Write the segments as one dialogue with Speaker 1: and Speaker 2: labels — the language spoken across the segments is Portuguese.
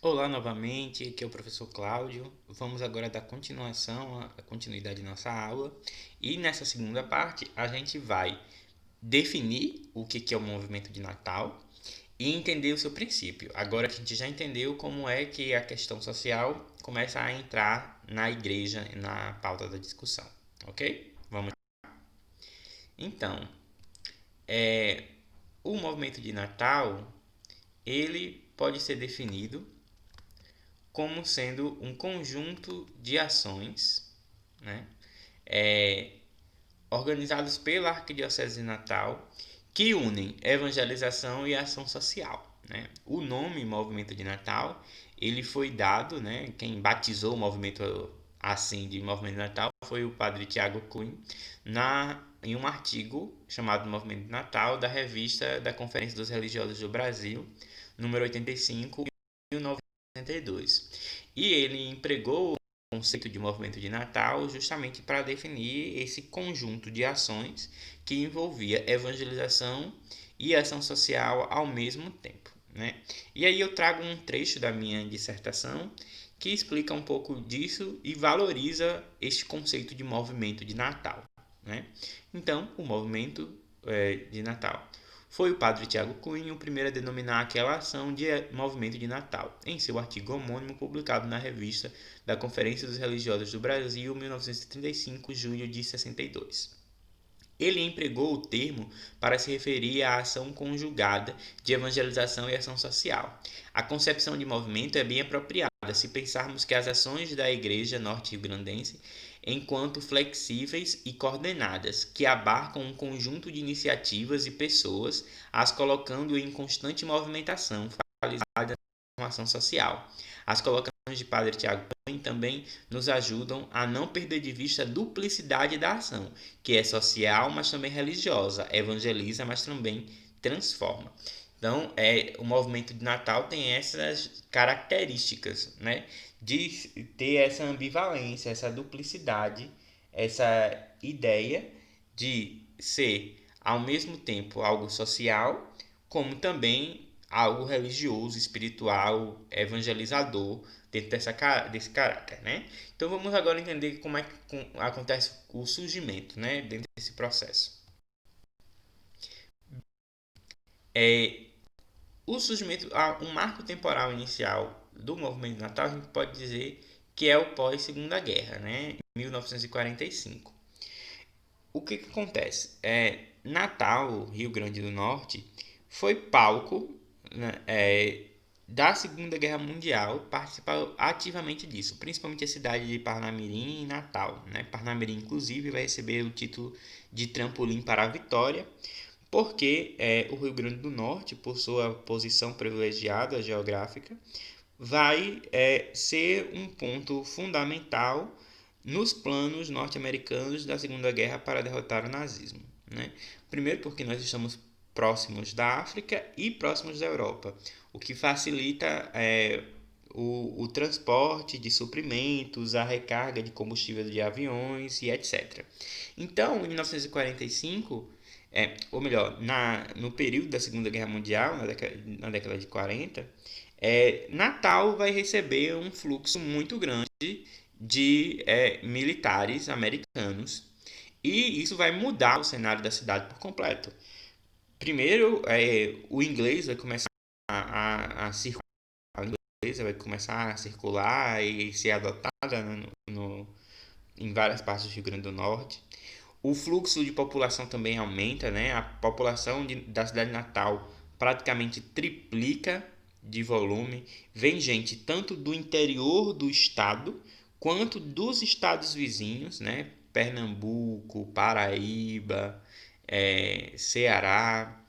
Speaker 1: Olá novamente, aqui é o professor Cláudio. Vamos agora dar a continuidade à nossa aula. E nessa segunda parte, a gente vai definir o que é o movimento de Natal e entender o seu princípio. Agora que a gente já entendeu como é que a questão social começa a entrar na igreja, na pauta da discussão, ok? Vamos. Então, o movimento de Natal, ele pode ser definido como sendo um conjunto de ações, né, é, organizados pela Arquidiocese de Natal que unem evangelização e ação social. Né? O nome Movimento de Natal ele foi dado, né, quem batizou o movimento assim de Movimento de Natal foi o padre Tiago Cunha em um artigo chamado Movimento de Natal da revista da Conferência dos Religiosos do Brasil, número 85, 1962. E ele empregou o conceito de movimento de Natal justamente para definir esse conjunto de ações que envolvia evangelização e ação social ao mesmo tempo. Né? E aí eu trago um trecho da minha dissertação que explica um pouco disso e valoriza este conceito de movimento de Natal. Né? Então, o movimento de Natal. Foi o padre Tiago Cunha o primeiro a denominar aquela ação de movimento de Natal, em seu artigo homônimo publicado na revista da Conferência dos Religiosos do Brasil, 1935, junho de 62. Ele empregou o termo para se referir à ação conjugada de evangelização e ação social. A concepção de movimento é bem apropriada se pensarmos que as ações da Igreja norte-riograndense enquanto flexíveis e coordenadas, que abarcam um conjunto de iniciativas e pessoas, as colocando em constante movimentação, focalizada na transformação social. As colocações de Padre Tiago também nos ajudam a não perder de vista a duplicidade da ação, que é social, mas também religiosa, evangeliza, mas também transforma. Então, o movimento de Natal tem essas características, né? De ter essa ambivalência, essa duplicidade, essa ideia de ser ao mesmo tempo algo social, como também algo religioso, espiritual, evangelizador dentro desse caráter, né? Então vamos agora entender como é que acontece o surgimento, né, dentro desse processo. É, o surgimento, um marco temporal inicial do movimento de Natal, a gente pode dizer que é o pós-Segunda Guerra, né, em 1945. O que acontece? Natal, Rio Grande do Norte, foi palco, né, da Segunda Guerra Mundial, participou ativamente disso, principalmente a cidade de Parnamirim e Natal. Né? Parnamirim, inclusive, vai receber o título de trampolim para a vitória, porque o Rio Grande do Norte, por sua posição privilegiada geográfica, vai ser um ponto fundamental nos planos norte-americanos da Segunda Guerra para derrotar o nazismo. Né? Primeiro, porque nós estamos próximos da África e próximos da Europa, o que facilita o transporte de suprimentos, a recarga de combustível de aviões e etc. Então, em 1945, ou melhor, no período da Segunda Guerra Mundial, na década de 40, Natal vai receber um fluxo muito grande de militares americanos e isso vai mudar o cenário da cidade por completo. Primeiro, o inglês vai começar a circular, a inglesa vai começar a circular e ser adotada em várias partes do Rio Grande do Norte. O fluxo de população também aumenta, né? A população da cidade de Natal praticamente triplica de volume. Vem gente tanto do interior do estado quanto dos estados vizinhos, né? Pernambuco, Paraíba, Ceará,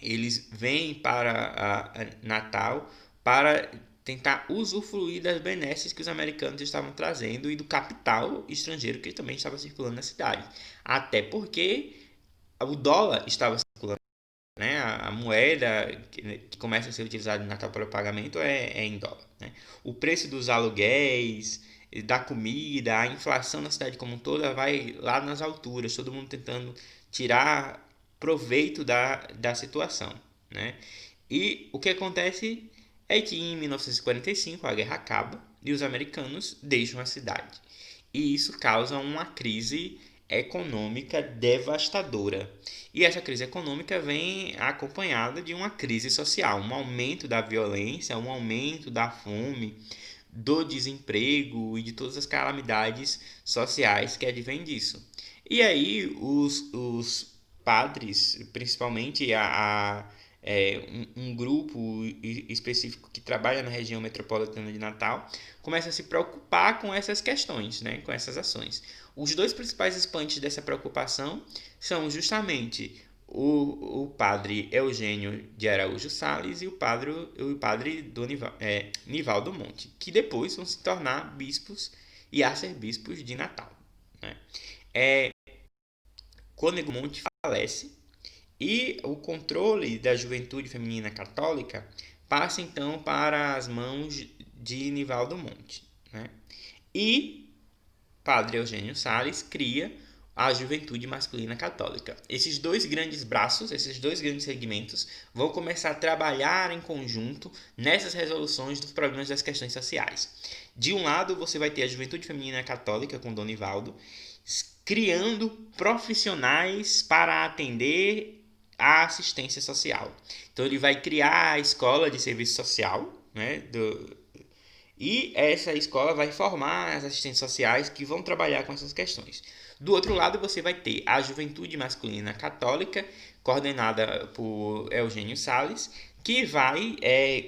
Speaker 1: eles vêm para a Natal para tentar usufruir das benesses que os americanos estavam trazendo e do capital estrangeiro que também estava circulando na cidade. Até porque o dólar estava circulando, né? A moeda que começa a ser utilizada no Natal para o pagamento é em dólar. Né? O preço dos aluguéis, da comida, a inflação na cidade como um todo vai lá nas alturas, todo mundo tentando tirar proveito da situação. Né? E o que acontece é que em 1945 a guerra acaba e os americanos deixam a cidade. E isso causa uma crise econômica devastadora. E essa crise econômica vem acompanhada de uma crise social, um aumento da violência, um aumento da fome, do desemprego e de todas as calamidades sociais que advêm disso. E aí os padres, principalmente um grupo específico que trabalha na região metropolitana de Natal, começa a se preocupar com essas questões, né, com essas ações. Os dois principais expoentes dessa preocupação são justamente o padre Eugênio de Araújo Sales e o padre Nivaldo Monte, que depois vão se tornar bispos e arcebispos de Natal. Né? Cônego Monte falece e o controle da juventude feminina católica passa então para as mãos de Nivaldo Monte. Né? E Padre Eugênio Sales cria a juventude masculina católica. Esses dois grandes braços, esses dois grandes segmentos vão começar a trabalhar em conjunto nessas resoluções dos problemas das questões sociais. De um lado, você vai ter a juventude feminina católica com Dom Nivaldo, criando profissionais para atender a assistência social. Então ele vai criar a escola de serviço social, né, e essa escola vai formar as assistentes sociais que vão trabalhar com essas questões. Do outro lado, você vai ter a Juventude Masculina Católica, coordenada por Eugênio Sales, que vai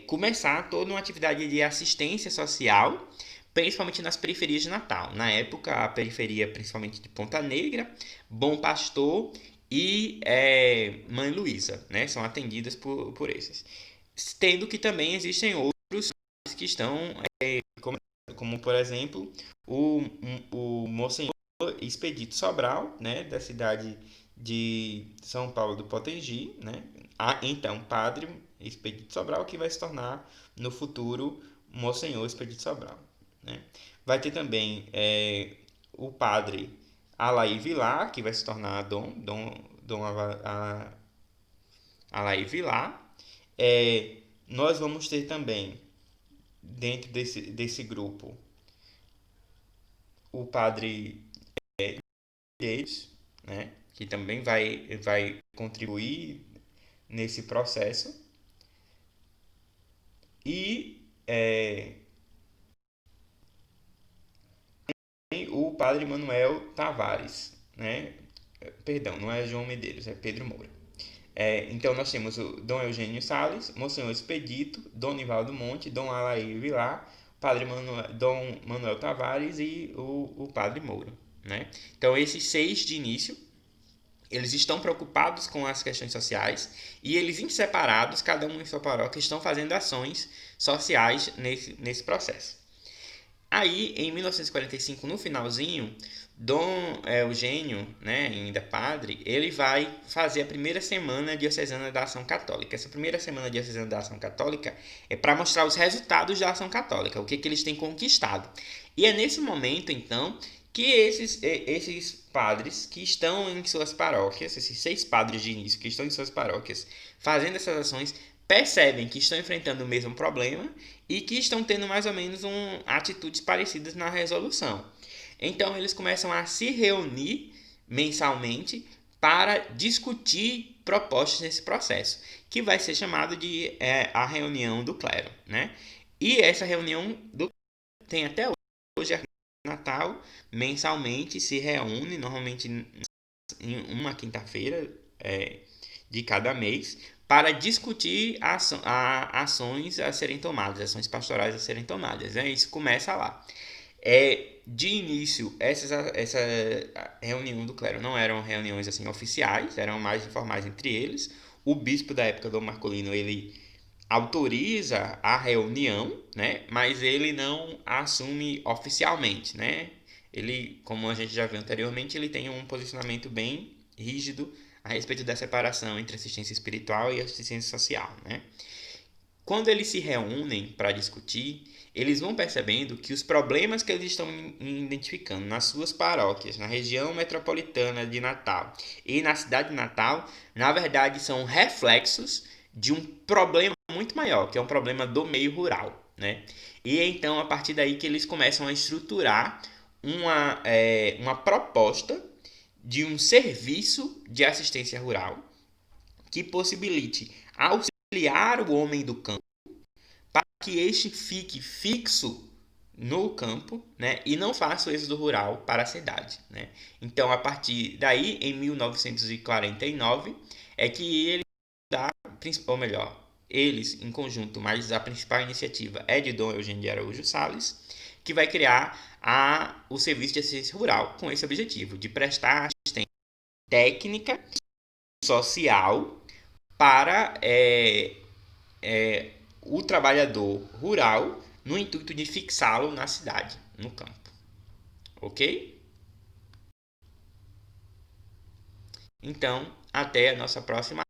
Speaker 1: começar toda uma atividade de assistência social, principalmente nas periferias de Natal. Na época, a periferia principalmente de Ponta Negra, Bom Pastor e Mãe Luísa, né, são atendidas por esses. Tendo que também existem outros que estão, como por exemplo, o Monsenhor Expedito Sobral, né, da cidade de São Paulo do Potengi, né, então padre Expedito Sobral, que vai se tornar no futuro Monsenhor Expedito Sobral. Né. Vai ter também o padre Alaí Vilar, que vai se tornar Dom Alaí Vilar. Nós vamos ter também, dentro desse grupo, o padre Gates, né, que também vai contribuir nesse processo. E o padre Manuel Tavares, né? Perdão, não é João Medeiros, é Pedro Moura. Então nós temos o Dom Eugênio Sales, Monsenhor Expedito, Dom Nivaldo Monte, Dom Alaí Vilar, Dom Manuel Tavares e o Padre Moura. Né? Então esses 6 de início, eles estão preocupados com as questões sociais e eles, em separados, cada um em sua paróquia, estão fazendo ações sociais nesse processo. Aí, em 1945, no finalzinho, Dom Eugênio, né, ainda padre, ele vai fazer a primeira semana diocesana da Ação Católica. Essa primeira semana diocesana da Ação Católica é para mostrar os resultados da Ação Católica, o que eles têm conquistado. E é nesse momento, então, que esses padres que estão em suas paróquias, esses 6 padres de início que estão em suas paróquias, fazendo essas ações, percebem que estão enfrentando o mesmo problema e que estão tendo mais ou menos atitudes parecidas na resolução. Então eles começam a se reunir mensalmente para discutir propostas nesse processo, que vai ser chamado de a reunião do clero. Né? E essa reunião tem até hoje, Natal, mensalmente se reúne, normalmente em uma quinta-feira de cada mês, para discutir ações a serem tomadas, ações pastorais a serem tomadas. Né? Isso começa lá. De início, essa reunião do clero não eram reuniões assim oficiais, eram mais informais entre eles. O bispo da época, Dom Marcolino, ele autoriza a reunião, né? Mas ele não assume oficialmente, né? Ele, como a gente já viu anteriormente, ele tem um posicionamento bem rígido a respeito da separação entre assistência espiritual e assistência social, né? Quando eles se reúnem para discutir, eles vão percebendo que os problemas que eles estão identificando nas suas paróquias, na região metropolitana de Natal e na cidade de Natal, na verdade são reflexos de um problema muito maior, que é um problema do meio rural, né? E é então a partir daí que eles começam a estruturar uma proposta de um serviço de assistência rural que possibilite auxiliar o homem do campo para que este fique fixo no campo, né, e não faça o êxodo rural para a cidade, né? Então, a partir daí, em 1949, é que ele dá, ou melhor, eles em conjunto, mas a principal iniciativa é de Dom Eugênio de Araújo Salles, que vai criar o Serviço de Assistência Rural com esse objetivo, de prestar assistência técnica, social, para o trabalhador rural no intuito de fixá-lo na cidade, no campo. Ok? Então, até a nossa próxima